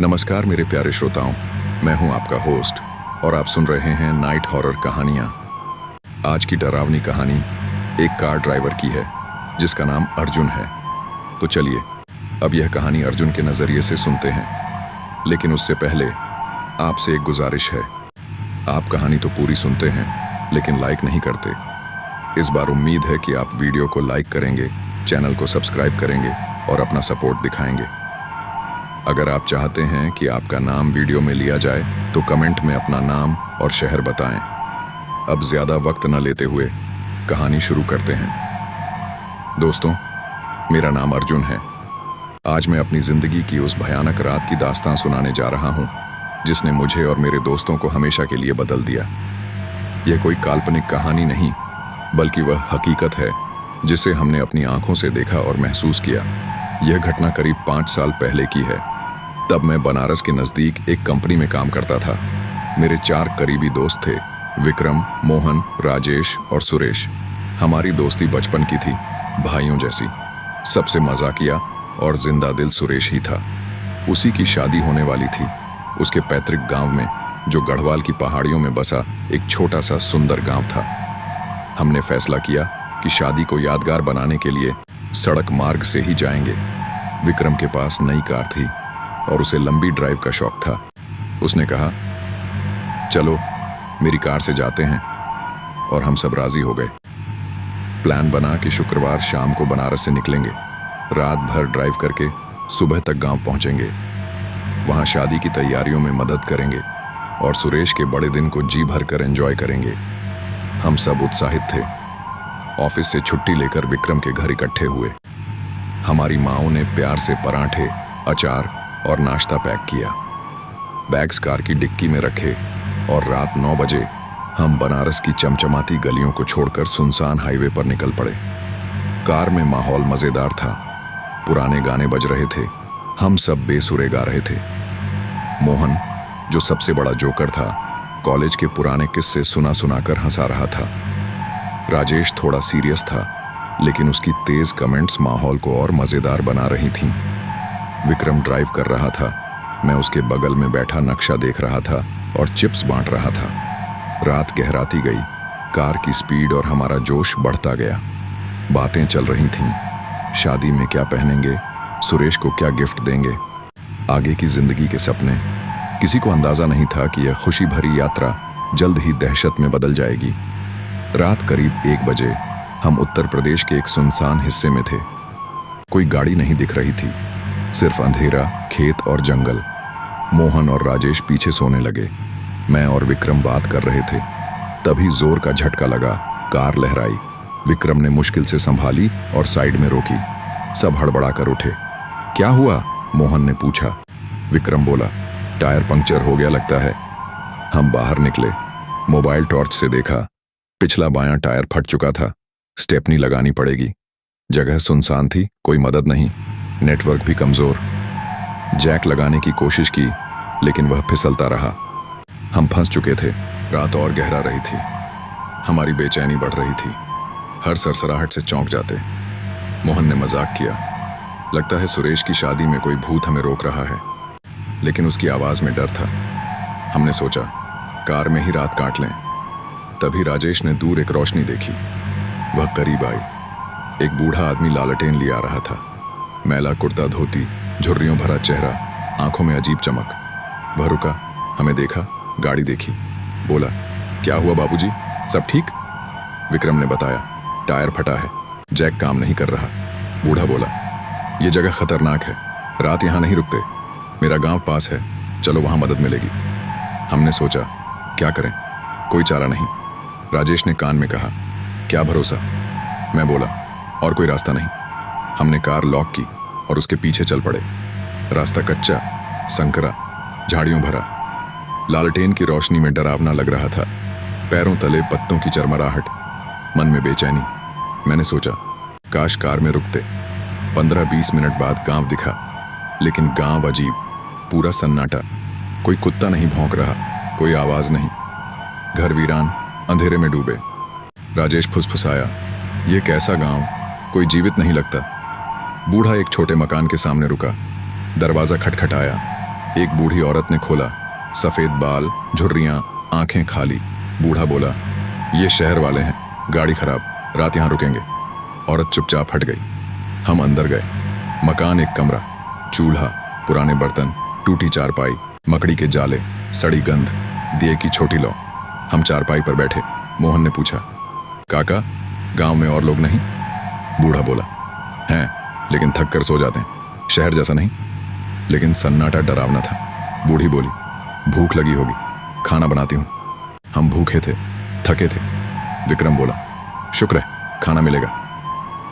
नमस्कार मेरे प्यारे श्रोताओं, मैं हूं आपका होस्ट और आप सुन रहे हैं नाइट हॉरर कहानियां। आज की डरावनी कहानी एक कार ड्राइवर की है जिसका नाम अर्जुन है। तो चलिए अब यह कहानी अर्जुन के नजरिए से सुनते हैं। लेकिन उससे पहले आपसे एक गुजारिश है, आप कहानी तो पूरी सुनते हैं लेकिन लाइक नहीं करते। इस बार उम्मीद है कि आप वीडियो को लाइक करेंगे, चैनल को सब्सक्राइब करेंगे और अपना सपोर्ट दिखाएंगे। अगर आप चाहते हैं कि आपका नाम वीडियो में लिया जाए तो कमेंट में अपना नाम और शहर बताएं। अब ज्यादा वक्त न लेते हुए कहानी शुरू करते हैं। दोस्तों, मेरा नाम अर्जुन है। आज मैं अपनी जिंदगी की उस भयानक रात की दास्तान सुनाने जा रहा हूं जिसने मुझे और मेरे दोस्तों को हमेशा के लिए बदल दिया। यह कोई काल्पनिक कहानी नहीं, बल्कि वह हकीकत है जिसे हमने अपनी आंखों से देखा और महसूस किया। यह घटना करीब 5 साल पहले की है। तब मैं बनारस के नजदीक एक कंपनी में काम करता था। मेरे 4 करीबी दोस्त थे, विक्रम, मोहन, राजेश और सुरेश। हमारी दोस्ती बचपन की थी, भाइयों जैसी। सबसे मजाकिया और जिंदा दिल सुरेश ही था। उसी की शादी होने वाली थी, उसके पैतृक गांव में, जो गढ़वाल की पहाड़ियों में बसा एक छोटा सा सुंदर गांव था। हमने फैसला किया कि शादी को यादगार बनाने के लिए सड़क मार्ग से ही जाएंगे। विक्रम के पास नई कार थी और उसे लंबी ड्राइव का शौक था। उसने कहा, चलो मेरी कार से जाते हैं, और हम सब राजी हो गए। प्लान बना कि शुक्रवार शाम को बनारस से निकलेंगे। रात भर ड्राइव करके सुबह तक गांव पहुंचेंगे। वहां शादी की तैयारियों में मदद करेंगे और सुरेश के बड़े दिन को जी भर कर एंजॉय करेंगे। हम सब उत्साहित थे। ऑफिस से छुट्टी लेकर विक्रम के घर इकट्ठे हुए। हमारी माओं ने प्यार से पराठे, अचार और नाश्ता पैक किया। बैग्स कार की डिक्की में रखे और रात 9 बजे हम बनारस की चमचमाती गलियों को छोड़कर सुनसान हाईवे पर निकल पड़े। कार में माहौल मजेदार था। पुराने गाने बज रहे थे। हम सब बेसुरे गा रहे थे। मोहन, जो सबसे बड़ा जोकर था, कॉलेज के पुराने किस्से सुना सुनाकर हंसा रहा था। राजेश थोड़ा सीरियस था, लेकिन उसकी तेज कमेंट्स माहौल को और मजेदार बना रही थीं। विक्रम ड्राइव कर रहा था। मैं उसके बगल में बैठा नक्शा देख रहा था और चिप्स बांट रहा था। रात गहराती गई। कार की स्पीड और हमारा जोश बढ़ता गया। बातें चल रही थीं। शादी में क्या पहनेंगे, सुरेश को क्या गिफ्ट देंगे, आगे की जिंदगी के सपने। किसी को अंदाजा नहीं था कि यह खुशी भरी यात्रा जल्द ही दहशत में बदल जाएगी। रात करीब 1 बजे हम उत्तर प्रदेश के एक सुनसान हिस्से में थे। कोई गाड़ी नहीं दिख रही थी, सिर्फ अंधेरा, खेत और जंगल। मोहन और राजेश पीछे सोने लगे। मैं और विक्रम बात कर रहे थे। तभी जोर का झटका लगा। कार लहराई। विक्रम ने मुश्किल से संभाली और साइड में रोकी। सब हड़बड़ा कर उठे। क्या हुआ? मोहन ने पूछा। विक्रम बोला, टायर पंक्चर हो गया लगता है। हम बाहर निकले। मोबाइल टॉर्च से देखा, पिछला बायां टायर फट चुका था। स्टेपनी लगानी पड़ेगी। जगह सुनसान थी, कोई मदद नहीं, नेटवर्क भी कमजोर। जैक लगाने की कोशिश की, लेकिन वह फिसलता रहा। हम फंस चुके थे। रात और गहरा रही थी। हमारी बेचैनी बढ़ रही थी। हर सरसराहट से चौंक जाते। मोहन ने मजाक किया, लगता है सुरेश की शादी में कोई भूत हमें रोक रहा है। लेकिन उसकी आवाज में डर था। हमने सोचा, कार में ही रात काट लें। तभी राजेश ने दूर एक रोशनी देखी। वह करीब आई। एक बूढ़ा आदमी लालटेन लिए आ रहा था। मैला कुर्ता धोती, झुर्रियों भरा चेहरा, आंखों में अजीब चमक। वह रुका, हमें देखा, गाड़ी देखी, बोला, क्या हुआ बाबूजी, सब ठीक? विक्रम ने बताया, टायर फटा है, जैक काम नहीं कर रहा। बूढ़ा बोला, यह जगह खतरनाक है, रात यहां नहीं रुकते। मेरा गांव पास है, चलो वहां मदद मिलेगी। हमने सोचा, क्या करें, कोई चारा नहीं। राजेश ने कान में कहा, क्या भरोसा? मैं बोला, और कोई रास्ता नहीं। हमने कार लॉक की और उसके पीछे चल पड़े। रास्ता कच्चा, संकरा, झाड़ियों भरा। लालटेन की रोशनी में डरावना लग रहा था। पैरों तले पत्तों की चरमराहट, मन में बेचैनी। मैंने सोचा, काश कार में रुकते। 15-20 मिनट बाद गांव दिखा, लेकिन गांव अजीब, पूरा सन्नाटा। कोई कुत्ता नहीं भौंक रहा, कोई आवाज नहीं। घर वीरान, अंधेरे में डूबे। राजेश फुसफुसाया, ये कैसा गांव, कोई जीवित नहीं लगता। बूढ़ा एक छोटे मकान के सामने रुका। दरवाजा खटखटाया। एक बूढ़ी औरत ने खोला, सफेद बाल, झुर्रियां, आंखें खाली। बूढ़ा बोला, ये शहर वाले हैं, गाड़ी खराब, रात यहां रुकेंगे। औरत चुपचाप हट गई। हम अंदर गए। मकान एक कमरा, चूल्हा, पुराने बर्तन, टूटी चारपाई, मकड़ी के जाले, सड़ी गंध, दिए की छोटी लौ। हम चारपाई पर बैठे। मोहन ने पूछा, काका, गांव में और लोग नहीं? बूढ़ा बोला, हैं, लेकिन थक कर सो जाते हैं, शहर जैसा नहीं। लेकिन सन्नाटा डरावना था। बूढ़ी बोली, भूख लगी होगी, खाना बनाती हूं। हम भूखे थे, थके थे। विक्रम बोला, शुक्र है, खाना मिलेगा।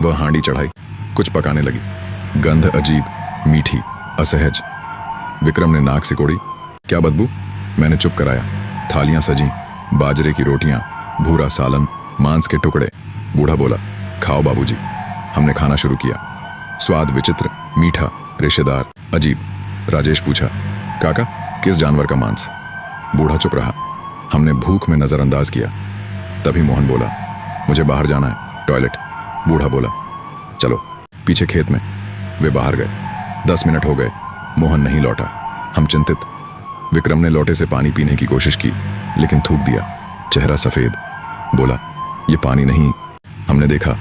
वह हांडी चढ़ाई, कुछ पकाने लगी। गंध अजीब, मीठी, असहज। विक्रम ने नाक सिकोड़ी, क्या बदबू? मैंने चुप कराया। थालियां सजी, बाजरे की रोटियां, भूरा सालन, मांस के टुकड़े। बूढ़ा बोला, खाओ बाबूजी। हमने खाना शुरू किया। स्वाद विचित्र, मीठा, रेशेदार, अजीब। राजेश पूछा, काका, किस जानवर का मांस? बूढ़ा चुप रहा। हमने भूख में नजरअंदाज किया। तभी मोहन बोला, मुझे बाहर जाना है, टॉयलेट। बूढ़ा बोला, चलो, पीछे खेत में। वे बाहर गए। 10 मिनट हो गए, मोहन नहीं लौटा। हम चिंतित। विक्रम ने लोटे से पानी पीने की कोशिश की, लेकिन थूक दिया। चेहरा सफेद। बोला, ये पानी नहीं। हमने देखा,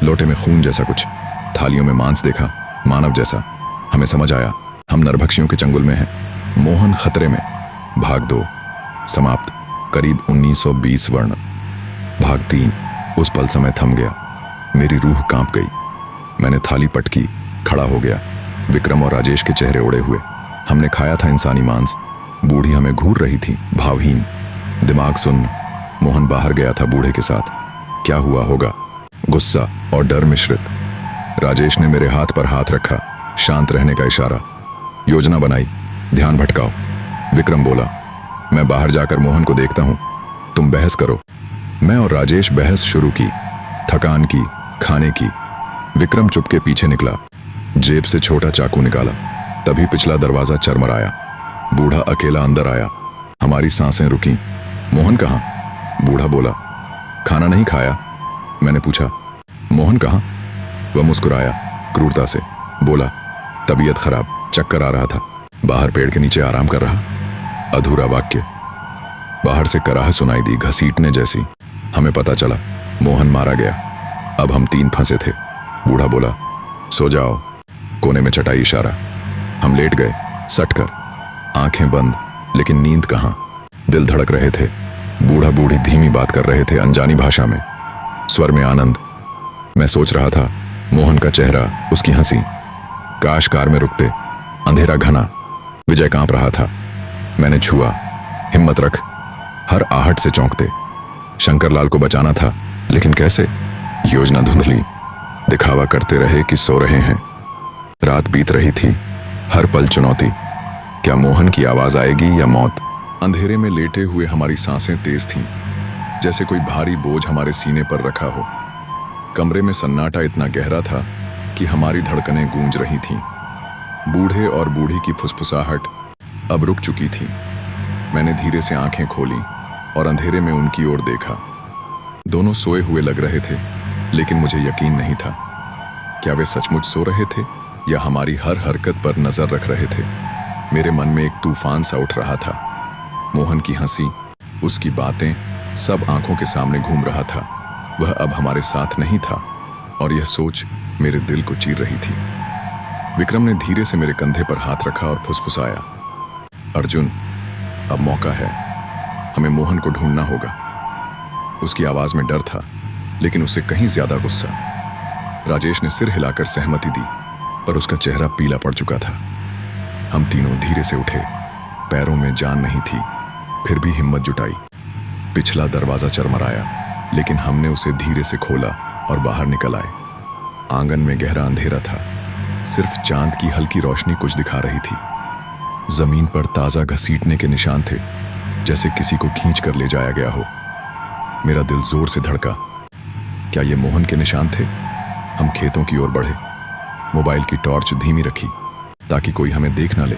लोटे में खून जैसा कुछ, थालियों में मांस देखा, मानव जैसा। हमें समझ आया, हम नरभक्षियों के चंगुल में हैं। मोहन खतरे में। भाग 2 समाप्त। करीब 1920 वर्ण। भाग 3। उस पल समय थम गया। मेरी रूह कांप गई। मैंने थाली पटकी, खड़ा हो गया। विक्रम और राजेश के चेहरे उड़े हुए। हमने खाया था इंसानी मांस। बूढ़ी हमें घूर रही थी, भावहीन, दिमाग सुन्न। मोहन बाहर गया था बूढ़े के साथ। क्या हुआ होगा? गुस्सा और डर मिश्रित। राजेश ने मेरे हाथ पर हाथ रखा, शांत रहने का इशारा। योजना बनाई, ध्यान भटकाओ। विक्रम बोला, मैं बाहर जाकर मोहन को देखता हूं, तुम बहस करो। मैं और राजेश बहस शुरू की, थकान की, खाने की। विक्रम चुपके पीछे निकला, जेब से छोटा चाकू निकाला। तभी पिछला दरवाजा चरमराया। बूढ़ा अकेला अंदर आया। हमारी सांसें रुकीं। मोहन कहाँ? बूढ़ा बोला, खाना नहीं खाया। मैंने पूछा, मोहन कहाँ? वह मुस्कुराया, क्रूरता से बोला, तबीयत खराब, चक्कर आ रहा था, बाहर पेड़ के नीचे आराम कर रहा। अधूरा वाक्य। बाहर से कराह सुनाई दी, घसीटने जैसी। हमें पता चला, मोहन मारा गया। अब हम 3 फंसे थे। बूढ़ा बोला, सो जाओ। कोने में चटाई इशारा। हम लेट गए, सटकर, आंखें बंद, लेकिन नींद कहाँ। दिल धड़क रहे थे। बूढ़ा बूढ़ी धीमी बात कर रहे थे, अनजानी भाषा में, स्वर में आनंद। मैं सोच रहा था, मोहन का चेहरा, उसकी हंसी। काश कार में रुकते। अंधेरा घना। विजय कांप रहा था। मैंने छुआ, हिम्मत रख। हर आहट से चौंकते। शंकरलाल को बचाना था, लेकिन कैसे? योजना धुंधली। दिखावा करते रहे कि सो रहे हैं। रात बीत रही थी, हर पल चुनौती। क्या मोहन की आवाज आएगी या मौत? अंधेरे में लेटे हुए हमारी सांसें तेज थीं, जैसे कोई भारी बोझ हमारे सीने पर रखा हो। कमरे में सन्नाटा इतना गहरा था कि हमारी धड़कनें गूंज रही थीं। बूढ़े और बूढ़ी की फुसफुसाहट अब रुक चुकी थी। मैंने धीरे से आंखें खोली और अंधेरे में उनकी ओर देखा। दोनों सोए हुए लग रहे थे, लेकिन मुझे यकीन नहीं था। क्या वे सचमुच सो रहे थे या हमारी हर हरकत पर नजर रख रहे थे? मेरे मन में एक तूफान सा उठ रहा था। मोहन की हंसी, उसकी बातें, सब आंखों के सामने घूम रहा था। वह अब हमारे साथ नहीं था, और यह सोच मेरे दिल को चीर रही थी। विक्रम ने धीरे से मेरे कंधे पर हाथ रखा और फुसफुसाया, अर्जुन, अब मौका है, हमें मोहन को ढूंढना होगा। उसकी आवाज में डर था, लेकिन उससे कहीं ज्यादा गुस्सा। राजेश ने सिर हिलाकर सहमति दी, पर उसका चेहरा पीला पड़ चुका था। हम तीनों धीरे से उठे। पैरों में जान नहीं थी, फिर भी हिम्मत जुटाई। पिछला दरवाजा चरमराया, लेकिन हमने उसे धीरे से खोला और बाहर निकल आए। आंगन में गहरा अंधेरा था, सिर्फ चांद की हल्की रोशनी कुछ दिखा रही थी। जमीन पर ताजा घसीटने के निशान थे, जैसे किसी को खींच कर ले जाया गया हो। मेरा दिल जोर से धड़का। क्या ये मोहन के निशान थे? हम खेतों की ओर बढ़े। मोबाइल की टॉर्च धीमी रखी, ताकि कोई हमें देख ना ले।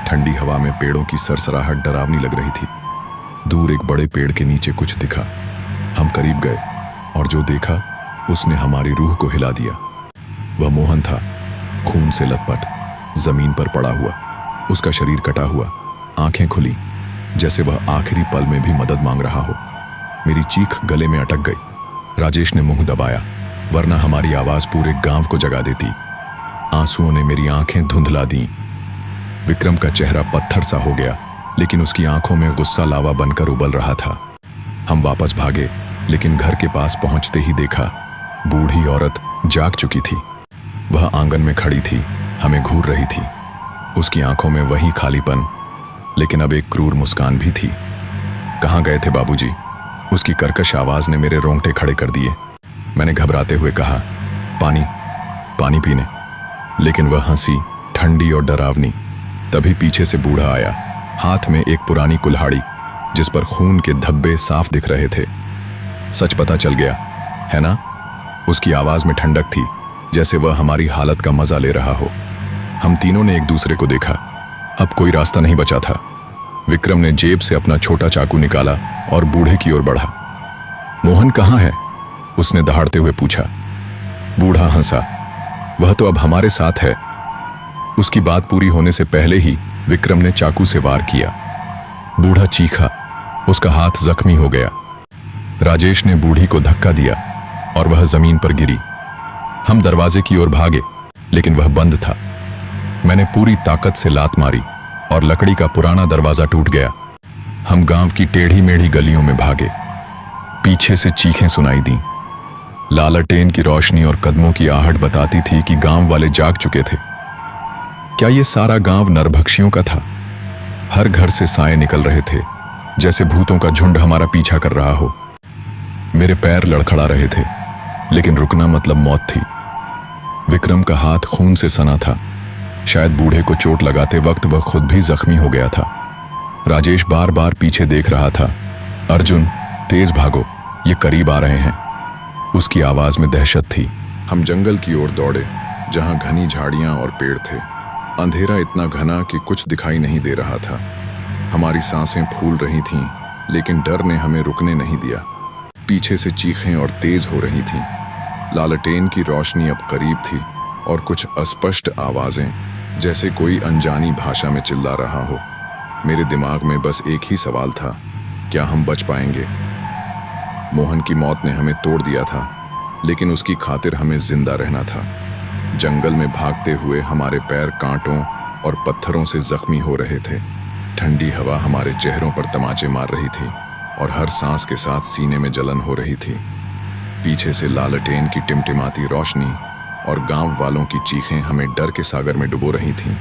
ठंडी हवा में पेड़ों की सरसराहट डरावनी लग रही थी। दूर एक बड़े पेड़ के नीचे कुछ दिखा। हम करीब गए, और जो देखा उसने हमारी रूह को हिला दिया। वह मोहन था, खून से लथपथ, जमीन पर पड़ा हुआ। उसका शरीर कटा हुआ, आंखें खुली, जैसे वह आखिरी पल में भी मदद मांग रहा हो। मेरी चीख गले में अटक गई। राजेश ने मुंह दबाया, वरना हमारी आवाज पूरे गांव को जगा देती। आंसुओं ने मेरी आंखें धुंधला दी। विक्रम का चेहरा पत्थर सा हो गया, लेकिन उसकी आंखों में गुस्सा लावा बनकर उबल रहा था। हम वापस भागे, लेकिन घर के पास पहुंचते ही देखा बूढ़ी औरत जाग चुकी थी। वह आंगन में खड़ी थी, हमें घूर रही थी। उसकी आंखों में वही खालीपन, लेकिन अब एक क्रूर मुस्कान भी थी। कहाँ गए थे बाबूजी? उसकी कर्कश आवाज ने मेरे रोंगटे खड़े कर दिए। मैंने घबराते हुए कहा, पानी पानी पीने। लेकिन वह हंसी, ठंडी और डरावनी। तभी पीछे से बूढ़ा आया, हाथ में एक पुरानी कुल्हाड़ी जिस पर खून के धब्बे साफ दिख रहे थे। सच पता चल गया है ना? उसकी आवाज में ठंडक थी, जैसे वह हमारी हालत का मजा ले रहा हो। हम तीनों ने एक दूसरे को देखा। अब कोई रास्ता नहीं बचा था। विक्रम ने जेब से अपना छोटा चाकू निकाला और बूढ़े की ओर बढ़ा। मोहन कहाँ है? उसने दहाड़ते हुए पूछा। बूढ़ा हंसा। वह तो अब हमारे साथ है। उसकी बात पूरी होने से पहले ही विक्रम ने चाकू से वार किया। बूढ़ा चीखा, उसका हाथ जख्मी हो गया। राजेश ने बूढ़ी को धक्का दिया और वह जमीन पर गिरी। हम दरवाजे की ओर भागे, लेकिन वह बंद था। मैंने पूरी ताकत से लात मारी और लकड़ी का पुराना दरवाजा टूट गया। हम गांव की टेढ़ी मेढ़ी गलियों में भागे। पीछे से चीखें सुनाई दी। लालटेन की रोशनी और कदमों की आहट बताती थी कि गांव वाले जाग चुके थे। क्या ये सारा गांव नरभक्षियों का था? हर घर से साए निकल रहे थे, जैसे भूतों का झुंड हमारा पीछा कर रहा हो। मेरे पैर लड़खड़ा रहे थे, लेकिन रुकना मतलब मौत थी। विक्रम का हाथ खून से सना था। शायद बूढ़े को चोट लगाते वक्त वह खुद भी जख्मी हो गया था। राजेश बार बार पीछे देख रहा था। अर्जुन, तेज भागो, ये करीब आ रहे हैं। उसकी आवाज में दहशत थी। हम जंगल की ओर दौड़े, जहां घनी झाड़ियां और पेड़ थे। अंधेरा इतना घना कि कुछ दिखाई नहीं दे रहा था। हमारी सांसें फूल रही थीं, लेकिन डर ने हमें रुकने नहीं दिया। पीछे से चीखें और तेज हो रही थीं। लालटेन की रोशनी अब करीब थी और कुछ अस्पष्ट आवाजें, जैसे कोई अनजानी भाषा में चिल्ला रहा हो। मेरे दिमाग में बस एक ही सवाल था, क्या हम बच पाएंगे? मोहन की मौत ने हमें तोड़ दिया था, लेकिन उसकी खातिर हमें जिंदा रहना था। जंगल में भागते हुए हमारे पैर कांटों और पत्थरों से जख्मी हो रहे थे। ठंडी हवा हमारे चेहरों पर तमाचे मार रही थी और हर सांस के साथ सीने में जलन हो रही थी। पीछे से लालटेन की टिमटिमाती रोशनी और गांव वालों की चीखें हमें डर के सागर में डुबो रही थीं।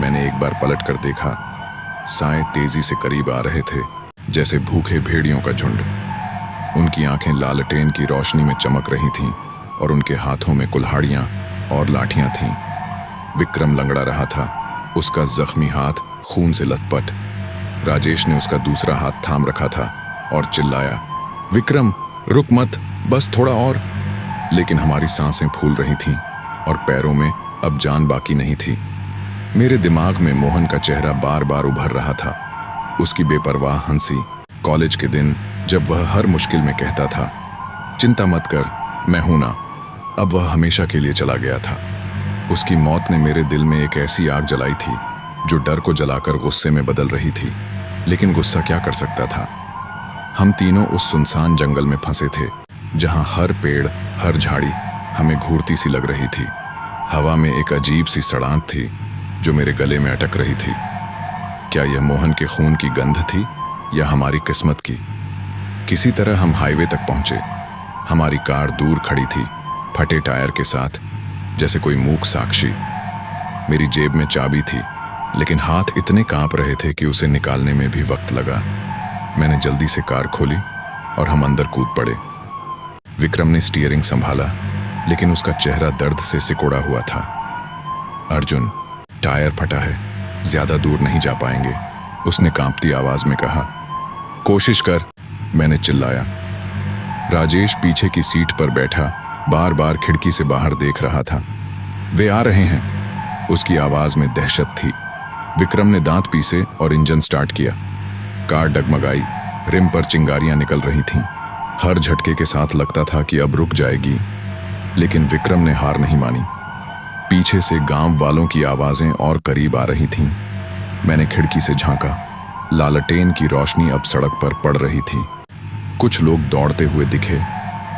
मैंने एक बार पलट कर देखा। साए तेजी से करीब आ रहे थे, जैसे भूखे भेड़ियों का झुंड। उनकी आंखें लालटेन की रोशनी में चमक रही थीं और उनके हाथों में कुल्हाड़ियां और लाठियां थीं। विक्रम लंगड़ा रहा था, उसका जख्मी हाथ खून से लथपथ। राजेश ने उसका दूसरा हाथ थाम रखा था और चिल्लाया, विक्रम रुक मत, बस थोड़ा और। लेकिन हमारी सांसें फूल रही थीं और पैरों में अब जान बाकी नहीं थी। मेरे दिमाग में मोहन का चेहरा बार बार उभर रहा था। उसकी बेपरवाह हंसी, कॉलेज के दिन जब वह हर मुश्किल में कहता था, चिंता मत कर, मैं हूं ना। अब वह हमेशा के लिए चला गया था। उसकी मौत ने मेरे दिल में एक ऐसी आग जलाई थी जो डर को जलाकर गुस्से में बदल रही थी। लेकिन गुस्सा क्या कर सकता था? हम तीनों उस सुनसान जंगल में फंसे थे, जहां हर पेड़, हर झाड़ी हमें घूरती सी लग रही थी। हवा में एक अजीब सी सड़ांत थी जो मेरे गले में अटक रही थी। क्या यह मोहन के खून की गंध थी या हमारी किस्मत की? किसी तरह हम हाईवे तक पहुंचे। हमारी कार दूर खड़ी थी, फटे टायर के साथ, जैसे कोई मूक साक्षी। मेरी जेब में चाबी थी, लेकिन हाथ इतने कांप रहे थे कि उसे निकालने में भी वक्त लगा। मैंने जल्दी से कार खोली और हम अंदर कूद पड़े। विक्रम ने स्टीयरिंग संभाला, लेकिन उसका चेहरा दर्द से सिकोड़ा हुआ था। अर्जुन, टायर फटा है, ज्यादा दूर नहीं जा पाएंगे, उसने कांपती आवाज में कहा। कोशिश कर, मैंने चिल्लाया। राजेश पीछे की सीट पर बैठा बार बार खिड़की से बाहर देख रहा था। वे आ रहे हैं, उसकी आवाज में दहशत थी। विक्रम ने दांत पीसे और इंजन स्टार्ट किया। कार डगमगाई, रिम पर चिंगारियां निकल रही थीं। हर झटके के साथ लगता था कि अब रुक जाएगी, लेकिन विक्रम ने हार नहीं मानी। पीछे से गांव वालों की आवाजें और करीब आ रही थीं। मैंने खिड़की से झांका। लालटेन की रोशनी अब सड़क पर पड़ रही थी। कुछ लोग दौड़ते हुए दिखे।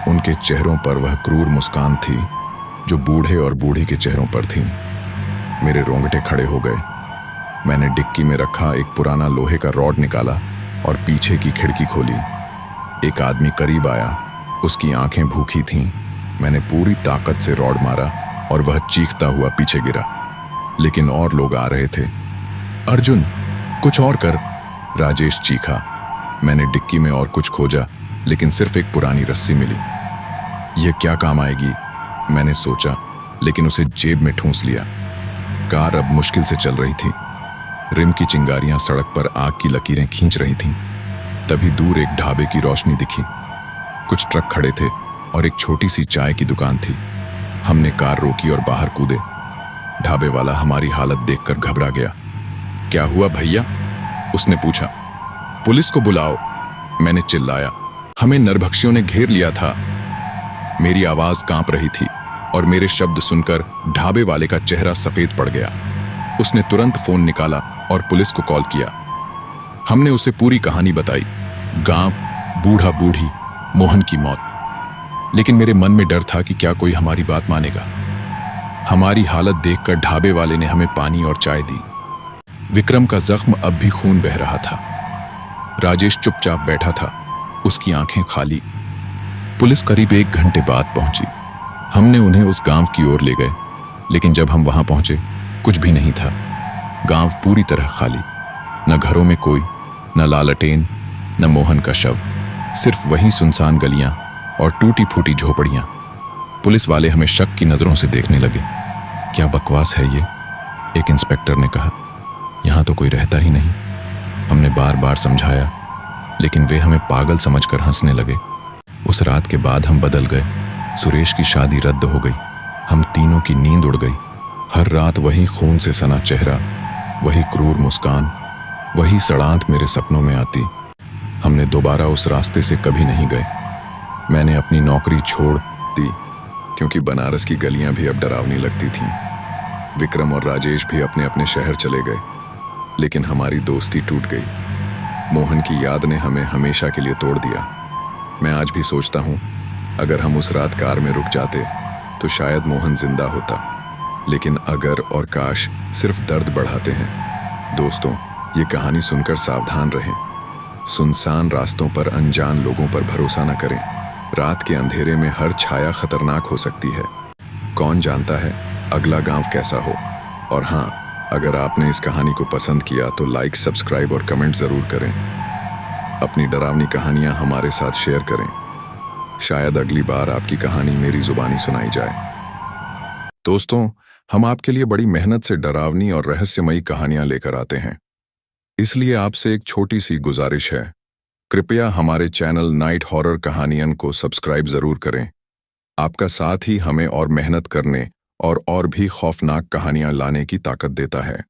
उनके चेहरों पर वह क्रूर मुस्कान थी जो बूढ़े और बूढ़ी के चेहरों पर थी। मेरे रोंगटे खड़े हो गए। मैंने डिक्की में रखा एक पुराना लोहे का रॉड निकाला और पीछे की खिड़की खोली। एक आदमी करीब आया। उसकी आंखें भूखी थीं। मैंने पूरी ताकत से रॉड मारा और वह चीखता हुआ पीछे गिरा। लेकिन और लोग आ रहे थे। अर्जुन, कुछ और कर, राजेश चीखा। मैंने डिक्की में और कुछ खोजा, लेकिन सिर्फ एक पुरानी रस्सी मिली। यह क्या काम आएगी, मैंने सोचा, लेकिन उसे जेब में ठूंस लिया। कार अब मुश्किल से चल रही थी। रिम की चिंगारियां सड़क पर आग की लकीरें खींच रही थीं। तभी दूर एक ढाबे की रोशनी दिखी। कुछ ट्रक खड़े थे और एक छोटी सी चाय की दुकान थी। हमने कार रोकी और बाहर कूदे। ढाबे वाला हमारी हालत देखकर घबरा गया। क्या हुआ भैया, उसने पूछा। पुलिस को बुलाओ, मैंने चिल्लाया। हमें नरभक्षियों ने घेर लिया था। मेरी आवाज कांप रही थी और मेरे शब्द सुनकर ढाबे वाले का चेहरा सफेद पड़ गया। उसने तुरंत फोन निकाला और पुलिस को कॉल किया। हमने उसे पूरी कहानी बताई। गांव, बूढ़ा बूढ़ी, मोहन की मौत। लेकिन मेरे मन में डर था कि क्या कोई हमारी बात मानेगा। हमारी हालत देखकर ढाबे वाले ने हमें पानी और चाय दी। विक्रम का जख्म अब भी खून बह रहा था। राजेश चुपचाप बैठा था, उसकी आंखें खाली। पुलिस करीब 1 घंटे बाद पहुंची। हमने उन्हें उस गांव की ओर ले गए, लेकिन जब हम वहां पहुंचे कुछ भी नहीं था। गांव पूरी तरह खाली। न घरों में कोई, न लालटेन, न मोहन का शव। सिर्फ वही सुनसान गलियां और टूटी फूटी झोपड़ियां। पुलिस वाले हमें शक की नजरों से देखने लगे। क्या बकवास है ये, एक इंस्पेक्टर ने कहा। यहां तो कोई रहता ही नहीं। हमने बार बार समझाया, लेकिन वे हमें पागल समझकर हंसने लगे। उस रात के बाद हम बदल गए। सुरेश की शादी रद्द हो गई। हम तीनों की नींद उड़ गई। हर रात वही खून से सना चेहरा, वही क्रूर मुस्कान, वही सड़ांत मेरे सपनों में आती। हमने दोबारा उस रास्ते से कभी नहीं गए। मैंने अपनी नौकरी छोड़ दी क्योंकि बनारस की गलियां भी अब डरावनी लगती थीं। विक्रम और राजेश भी अपने अपने शहर चले गए, लेकिन हमारी दोस्ती टूट गई। मोहन की याद ने हमें हमेशा के लिए तोड़ दिया। मैं आज भी सोचता हूं, अगर हम उस रात कार में रुक जाते तो शायद मोहन जिंदा होता। लेकिन अगर और काश सिर्फ दर्द बढ़ाते हैं। दोस्तों, ये कहानी सुनकर सावधान रहें। सुनसान रास्तों पर अनजान लोगों पर भरोसा न करें। रात के अंधेरे में हर छाया खतरनाक हो सकती है। कौन जानता है अगला गांव कैसा हो। और हाँ, अगर आपने इस कहानी को पसंद किया तो लाइक, सब्सक्राइब और कमेंट जरूर करें। अपनी डरावनी कहानियां हमारे साथ शेयर करें। शायद अगली बार आपकी कहानी मेरी जुबानी सुनाई जाए। दोस्तों, हम आपके लिए बड़ी मेहनत से डरावनी और रहस्यमयी कहानियां लेकर आते हैं। इसलिए आपसे एक छोटी सी गुजारिश है, कृपया हमारे चैनल नाइट हॉरर कहानियन को सब्सक्राइब जरूर करें। आपका साथ ही हमें और मेहनत करने और भी खौफनाक कहानियां लाने की ताकत देता है।